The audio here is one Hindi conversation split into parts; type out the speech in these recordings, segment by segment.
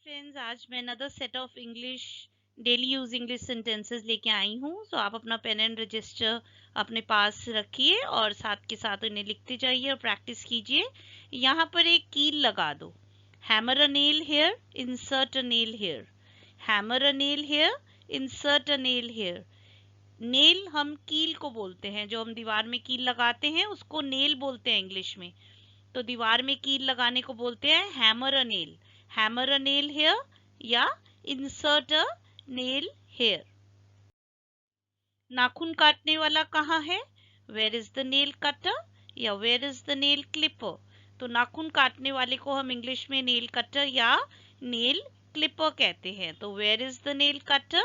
फ्रेंड्स, आज मैं another set of English daily use English sentences लेके आई हूँ। सो आप अपना पेन एंड रजिस्टर अपने पास रखिए और साथ के साथ इन्हें लिखते जाइए और प्रैक्टिस कीजिए। यहाँ पर एक कील लगा दो। Hammer a nail here, insert a nail here. Hammer a nail here, insert a nail here. Nail हम कील को बोलते हैं, जो हम दीवार में कील लगाते हैं उसको नेल बोलते हैं इंग्लिश में। तो दीवार में कील लगाने को बोलते हैं hammer a nail. Hammer a nail here या इंसर्ट अ नेल हेयर। नाखून काटने वाला कहाँ है? Where is the nail cutter या where is the nail clipper. तो नाखून काटने वाले को हम इंग्लिश में नेल कटर या नेल क्लिपर कहते हैं। तो where is the nail cutter,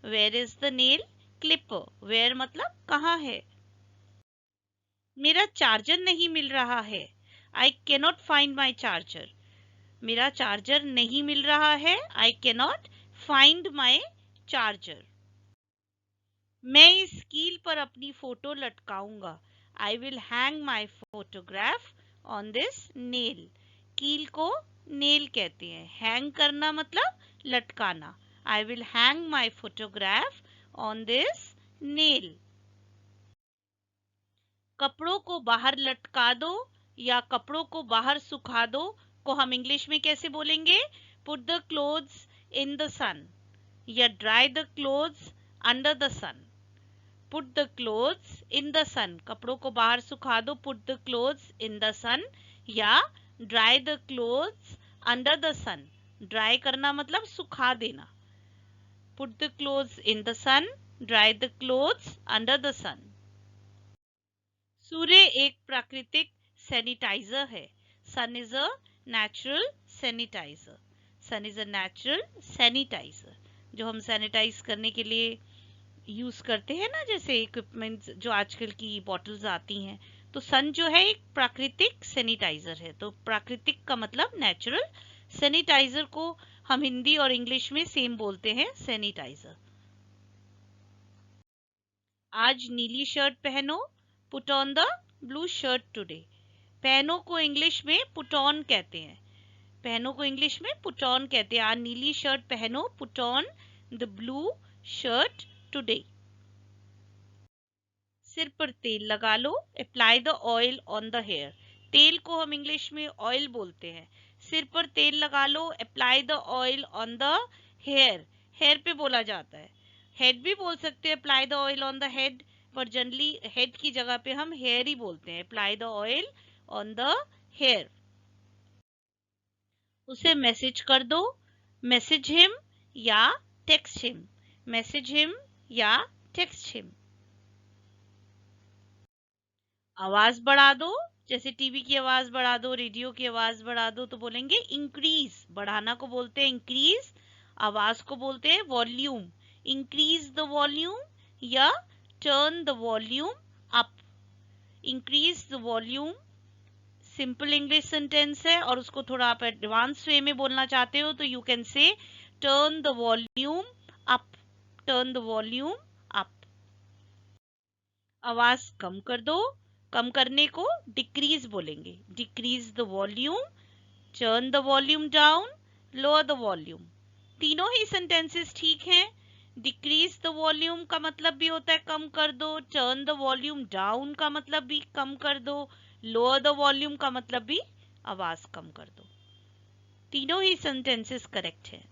where is the nail clipper. Where मतलब कहाँ है। मेरा चार्जर नहीं मिल रहा है। I cannot find my charger. मेरा चार्जर नहीं मिल रहा है। I cannot find my charger. मैं इस कील पर अपनी फोटो लटकाऊंगा। I will hang my photograph on this nail. कील को नेल कहते हैं। हैंग करना मतलब लटकाना। I will hang my photograph on this nail. कपड़ों को बाहर लटका दो या कपड़ों को बाहर सुखा दो को हम इंग्लिश में कैसे बोलेंगे? Put the clothes in the sun या dry the clothes under the sun. Put the clothes in the sun, कपड़ों को बाहर सुखा दो। Put the clothes in the sun या dry the clothes under the sun. Dry करना मतलब सुखा देना। Put the clothes in the sun, dry the clothes under the sun. सूर्य एक प्राकृतिक सैनिटाइजर है। Sun is a natural sanitizer. Sun is a natural sanitiser. जो हम सैनिटाइज करने के लिए यूज करते हैं ना, जैसे इक्विपमेंट्स जो आजकल की बॉटल्स आती हैं, तो सन जो है एक प्राकृतिक सैनिटाइजर है। तो प्राकृतिक का मतलब नेचुरल। सैनिटाइजर को हम हिंदी और इंग्लिश में सेम बोलते हैं, सैनिटाइजर। आज नीली शर्ट पहनो। Put on the blue shirt today. पहनो को इंग्लिश में पुट ऑन कहते हैं। पहनो को इंग्लिश में पुट ऑन कहते हैं। आज नीली शर्ट पहनो। Put on the blue shirt today. सिर पर तेल लगा लो। Apply the oil on the hair. तेल को हम इंग्लिश में ऑयल बोलते हैं। सिर पर तेल लगा लो। Apply the oil on the hair. Hair पे बोला जाता है। हेड भी बोल सकते हैं, apply the oil on the head, पर जनरली हेड की जगह पे हम हेयर ही बोलते हैं। Apply the oil on the hair. उसे मैसेज कर दो। मैसेज हिम या टेक्स्ट हिम। मैसेज हिम या टेक्स्ट हिम। आवाज बढ़ा दो। जैसे टीवी की आवाज बढ़ा दो, रेडियो की आवाज बढ़ा दो, तो बोलेंगे इंक्रीज। बढ़ाना को बोलते हैं इंक्रीज। आवाज को बोलते हैं वॉल्यूम। इंक्रीज द वॉल्यूम या turn the volume up. Increase the volume simple English sentence है, और उसको थोड़ा आप एडवांस वे में बोलना चाहते हो तो you can say turn the volume up. Turn the volume up. आवाज कम कर दो। कम करने को डिक्रीज बोलेंगे। Decrease the volume, turn the volume down, lower the volume. तीनों ही सेंटेंसेस ठीक हैं। डिक्रीज द वॉल्यूम का मतलब भी होता है कम कर दो। टर्न द वॉल्यूम डाउन का मतलब भी कम कर दो। लोअर द वॉल्यूम का मतलब भी आवाज कम कर दो। तीनों ही सेंटेंसेस करेक्ट है।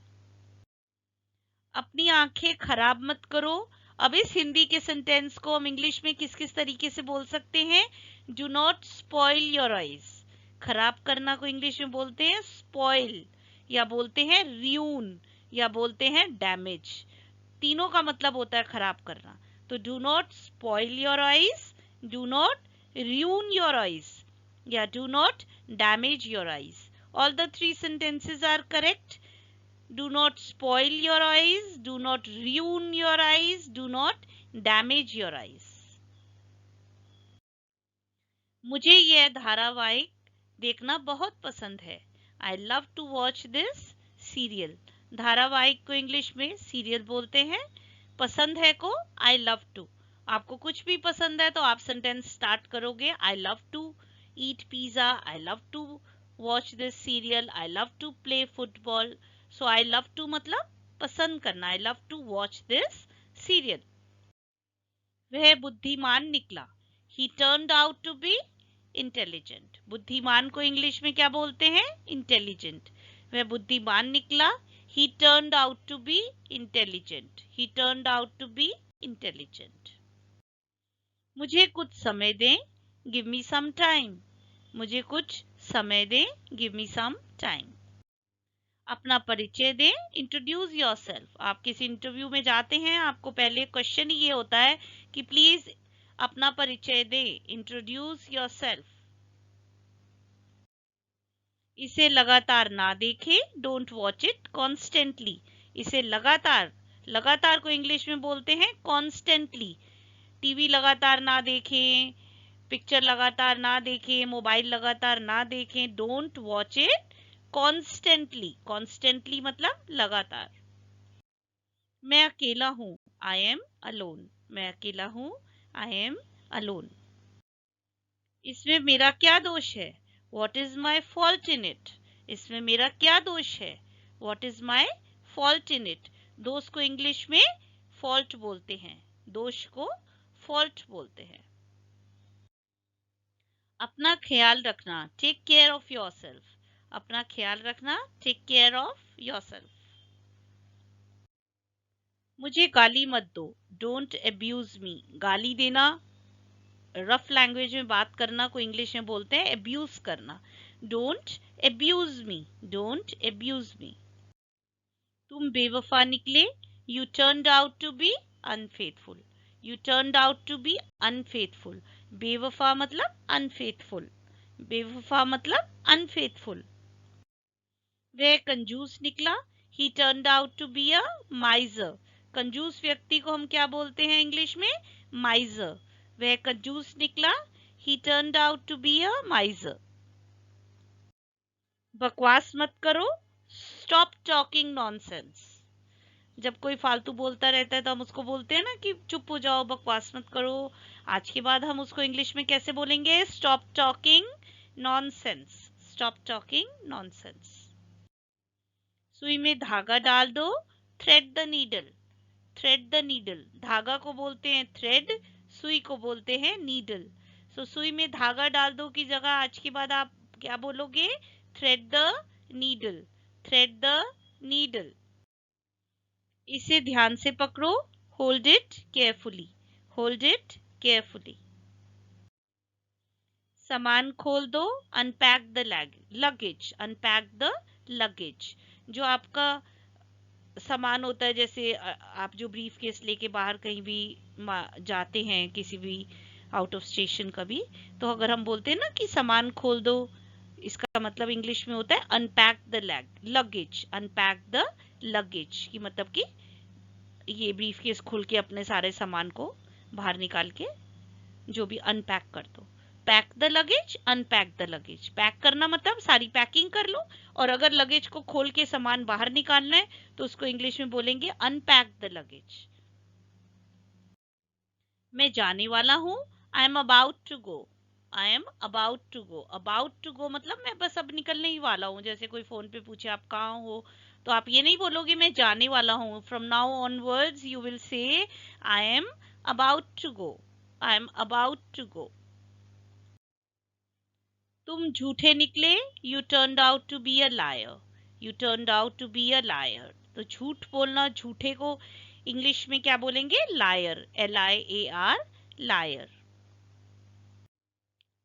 अपनी आंखें खराब मत करो। अब इस हिंदी के सेंटेंस को हम इंग्लिश में किस किस तरीके से बोल सकते हैं? Do not spoil your eyes. खराब करना को इंग्लिश में बोलते हैं स्पॉइल, या बोलते हैं रियून, या बोलते हैं डैमेज। तीनों का मतलब होता है खराब करना। तो do not spoil your eyes, do not ruin your eyes, या do not damage your eyes. All the three sentences are correct. Do not spoil your eyes, do not ruin your eyes, do not damage your eyes. मुझे यह धारावाहिक देखना बहुत पसंद है। I love to watch this serial. धारावाहिक को इंग्लिश में सीरियल बोलते हैं। पसंद है को I love to। आपको कुछ भी पसंद है तो आप सेंटेंस स्टार्ट करोगे I love to eat pizza, I love to watch this serial, I love to play football. So I love to मतलब पसंद करना, I love to watch this serial. वह बुद्धिमान निकला, he turned out to be intelligent. बुद्धिमान को इंग्लिश में क्या बोलते हैं? इंटेलिजेंट। वह बुद्धिमान निकला, he turned out to be intelligent, he turned out to be intelligent। मुझे कुछ समय दें, give me some time, मुझे कुछ समय दें, give me some time। अपना परिचय दें, इंट्रोड्यूस योरसेल्फ। आप किसी इंटरव्यू में जाते हैं, आपको पहले क्वेश्चन ये होता है कि प्लीज अपना परिचय दें, इंट्रोड्यूस योरसेल्फ। इसे लगातार ना देखें, डोंट वॉच इट कॉन्स्टेंटली। इसे लगातार, लगातार को इंग्लिश में बोलते हैं कॉन्स्टेंटली। टीवी लगातार ना देखें, पिक्चर लगातार ना देखें, मोबाइल लगातार ना देखें, don't watch it constantly. Constantly मतलब लगातार। मैं अकेला हूं, आई एम अलोन। मैं अकेला हूं, आई एम अलोन। इसमें मेरा क्या दोष है? What is my fault in it? इसमें मेरा क्या दोष है? What is my fault in it? दोष को इंग्लिश में fault बोलते हैं, दोष को fault बोलते हैं। अपना ख्याल रखना, take care of yourself। अपना ख्याल रखना, take care of yourself। मुझे गाली मत दो, don't abuse me। गाली देना, रफ लैंग्वेज में बात करना को इंग्लिश में बोलते हैं अब्यूज करना। Don't abuse me, don't abuse me. तुम बेवफा निकले, you turned out to be unfaithful. You turned out to be unfaithful. बेवफा मतलब अनफेथफुल, बेवफा मतलब अनफेथफुल। वह कंजूस निकला, he turned out to be a miser. कंजूस व्यक्ति को हम क्या बोलते हैं इंग्लिश में? माइजर। वह कंजूस निकला, he turned out to be a miser। बकवास मत करो, stop talking nonsense। जब कोई फालतू बोलता रहता है तो हम उसको बोलते हैं ना कि चुप हो जाओ, बकवास मत करो। आज के बाद हम उसको इंग्लिश में कैसे बोलेंगे? stop talking nonsense, stop talking nonsense। सुई में धागा डाल दो, thread the needle, thread the needle। धागा को बोलते हैं thread, सुई को बोलते हैं नीडल। सो सुई में धागा डाल दो की जगह आज के बाद आप क्या बोलोगे? Thread the needle, thread the needle. इसे ध्यान से पकड़ो, hold it carefully, hold it carefully. सामान खोल दो, unpack the luggage, unpack the luggage. जो आपका सामान होता है, जैसे आप जो ब्रीफ केस लेके बाहर कहीं भी जाते हैं, किसी भी आउट ऑफ स्टेशन का भी, तो अगर हम बोलते हैं ना कि सामान खोल दो, इसका मतलब इंग्लिश में होता है unpack the luggage, unpack the luggage की मतलब कि ये ब्रीफ केस खोल के अपने सारे सामान को बाहर निकाल के जो भी अनपैक कर दो। Pack the luggage, unpack the luggage. Pack करना मतलब सारी पैकिंग कर लो, और अगर लगेज को खोल के सामान बाहर निकालना है तो उसको इंग्लिश में बोलेंगे अनपैक द लगेज। मैं जाने वाला हूं, I am about to go, I am about to go. About to go मतलब मैं बस अब निकलने ही वाला हूँ। जैसे कोई फोन पे पूछे आप कहाँ हो, तो आप ये नहीं बोलोगे मैं जाने वाला हूँ। From now onwards you will say I am about to go, I am about to go. तुम झूठे निकले, you turned out to be a liar, you turned out to be a liar. तो झूठ बोलना, झूठे को इंग्लिश में क्या बोलेंगे? Liar, LIAR, liar.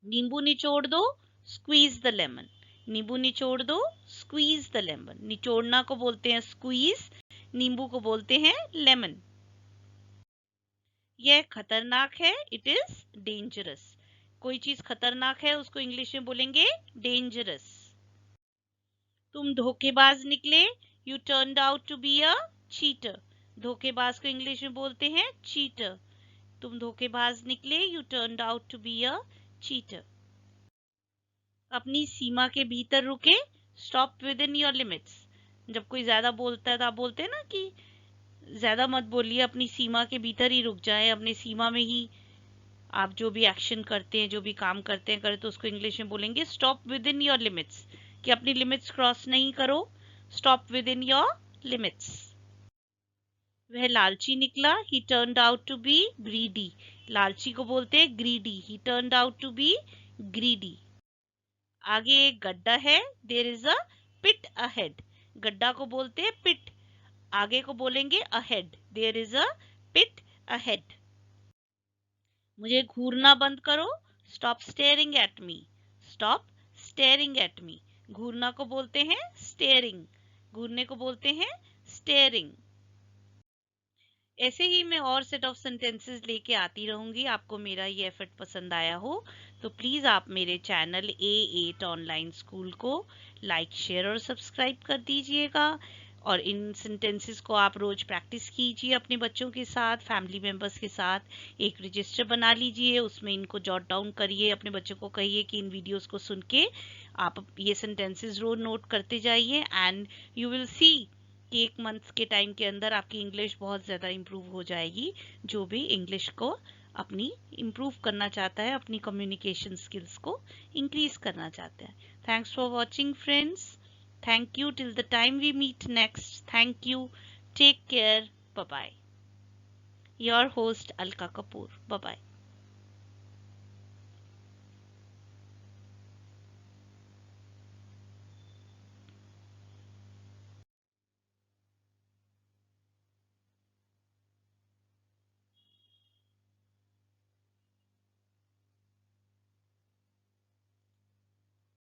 नींबू निचोड़ दो, स्क्वीज द लेमन। नींबू निचोड़ दो, स्क्वीज द लेमन। निचोड़ना को बोलते हैं स्क्वीज, नींबू को बोलते हैं लेमन। यह खतरनाक है, इट इज डेंजरस। कोई चीज खतरनाक है उसको इंग्लिश में बोलेंगे डेंजरस। तुम धोखेबाज निकले, you turned out to be a cheater. धोखेबाज को इंग्लिश में बोलते हैं चीटर। तुम धोखेबाज निकले, you turned out to be a cheater. अपनी सीमा के भीतर रुके, stop within your limits. जब कोई ज्यादा बोलता है तो आप बोलते हैं ना कि ज्यादा मत बोलिए, अपनी सीमा के भीतर ही रुक जाए, अपनी सीमा में ही आप जो भी एक्शन करते हैं, जो भी काम करते हैं, तो उसको इंग्लिश में बोलेंगे stop within your limits, कि अपनी लिमिट्स क्रॉस नहीं करो। Stop within your limits. वह लालची निकला, he turned out to be greedy. लालची को बोलते हैं greedy. He turned out to be greedy. आगे एक गड्ढा है, there is a pit ahead. गड्ढा को बोलते हैं pit. आगे को बोलेंगे ahead. There is a pit ahead. मुझे घूरना बंद करो, stop staring at me. Stop staring at me. घूरना को बोलते हैं staring. घूरने को बोलते हैं staring. ऐसे ही मैं और सेट ऑफ सेंटेंसेस लेके आती रहूंगी। आपको मेरा ये एफर्ट पसंद आया हो तो प्लीज़ आप मेरे चैनल A8 ऑनलाइन स्कूल को लाइक, शेयर और सब्सक्राइब कर दीजिएगा। और इन सेंटेंसेस को आप रोज प्रैक्टिस कीजिए अपने बच्चों के साथ, फैमिली मेंबर्स के साथ। एक रजिस्टर बना लीजिए, उसमें इनको जॉट डाउन करिए। अपने बच्चों को कहिए कि इन वीडियोस को सुन के आप ये सेंटेंसेस रोज नोट करते जाइए एंड यू विल सी कि 1 मंथ के टाइम के अंदर आपकी इंग्लिश बहुत ज़्यादा इम्प्रूव हो जाएगी। जो भी इंग्लिश को अपनी इम्प्रूव करना चाहता है, अपनी कम्युनिकेशन स्किल्स को इंक्रीज करना चाहता है। Thanks for watching friends. Thank you till the time we meet next. Thank you. Take care. Bye bye. Your host Alka Kapoor. Bye bye.